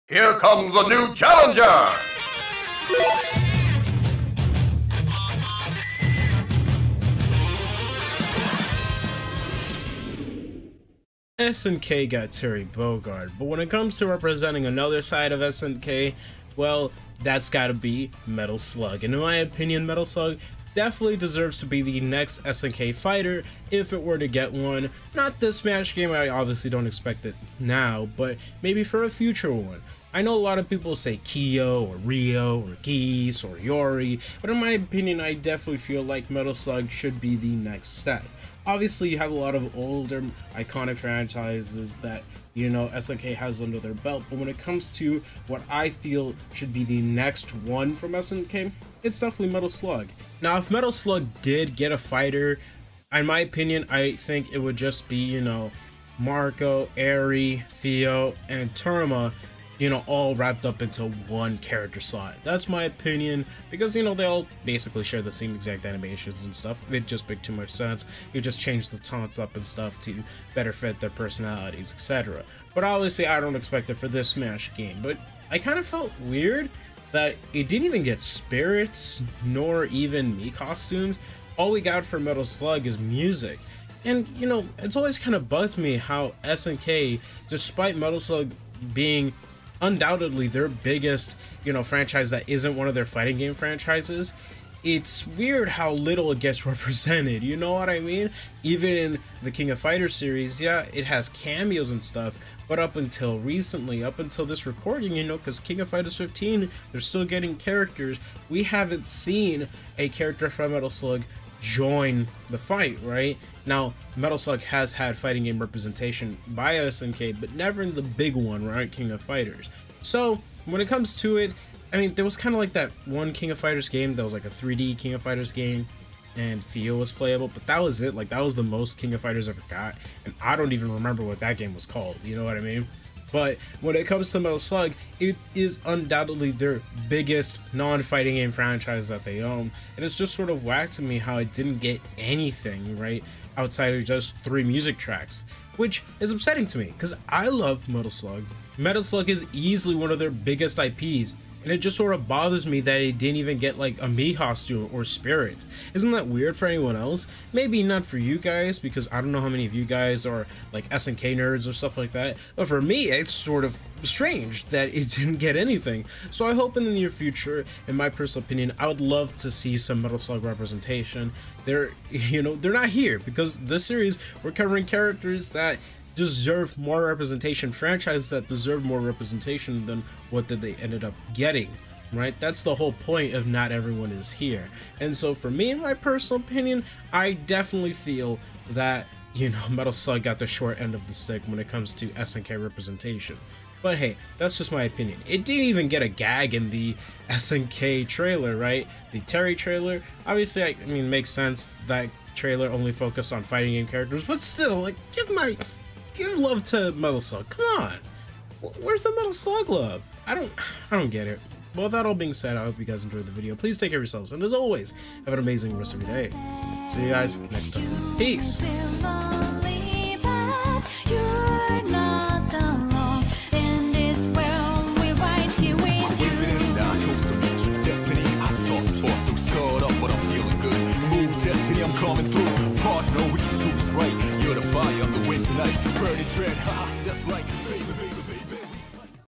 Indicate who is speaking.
Speaker 1: Here comes a new challenger!
Speaker 2: SNK got Terry Bogard, but when it comes to representing another side of SNK, well, that's gotta be Metal Slug. And in my opinion, Metal Slug definitely deserves to be the next SNK fighter if it were to get one. Not this Smash game, I obviously don't expect it now, but maybe for a future one. I know a lot of people say Kyo or Ryo or Geese or Yori, but in my opinion, I definitely feel like Metal Slug should be the next step. Obviously, you have a lot of older iconic franchises that, you know, SNK has under their belt, but when it comes to what I feel should be the next one from SNK, it's definitely Metal Slug. Now, if Metal Slug did get a fighter, in my opinion, I think it would just be, you know, Marco, Eri, Theo, and Turma, you know, all wrapped up into one character slot. That's my opinion, because, you know, they all basically share the same exact animations and stuff. It just make too much sense. You just change the taunts up and stuff to better fit their personalities, etc. But obviously, I don't expect it for this Smash game. But I kind of felt weird that it didn't even get spirits, nor even Mii costumes. All we got for Metal Slug is music. And, you know, it's always kind of bugged me how SNK, despite Metal Slug being undoubtedly their biggest, you know, franchise that isn't one of their fighting game franchises, it's weird how little it gets represented, you know what I mean? Even in the King of Fighters series, yeah, it has cameos and stuff, but up until recently, up until this recording, you know, because King of Fighters 15, they're still getting characters, we haven't seen a character from Metal Slug join the fight, right? Now, Metal Slug has had fighting game representation by SNK, but never in the big one, right? King of Fighters. So, when it comes to it, I mean, there was kind of like that one King of Fighters game that was like a 3D King of Fighters game, and Theo was playable, but that was it. Like, that was the most King of Fighters ever got, and I don't even remember what that game was called, you know what I mean? But when it comes to Metal Slug, it is undoubtedly their biggest non-fighting game franchise that they own, and it's just sort of whack to me how it didn't get anything, right, outside of just 3 music tracks, which is upsetting to me, because I love Metal Slug. Metal Slug is easily one of their biggest IPs, and it just sort of bothers me that it didn't even get like a Mii costume or spirits. Isn't that weird for anyone else? Maybe not for you guys, because I don't know how many of you guys are like SNK nerds or stuff like that, but for me it's sort of strange that it didn't get anything. So I hope in the near future, in my personal opinion, I would love to see some Metal Slug representation. They're, you know, they're not here because this series we're covering characters that deserve more representation, franchises that deserve more representation than what they ended up getting, right? That's the whole point of not everyone is here. And so for me, in my personal opinion, I definitely feel that, you know, Metal Slug got the short end of the stick when it comes to SNK representation. But hey, that's just my opinion. It didn't even get a gag in the SNK trailer, right? The Terry trailer, obviously, I mean, it makes sense that trailer only focused on fighting game characters, but still, like, give love to Metal Slug. Come on, where's the Metal Slug love? I don't get it. Well, with that all being said, I hope you guys enjoyed the video. Please take care of yourselves, and as always, have an amazing rest of your day. See you guys next time. Peace.
Speaker 3: Coming through.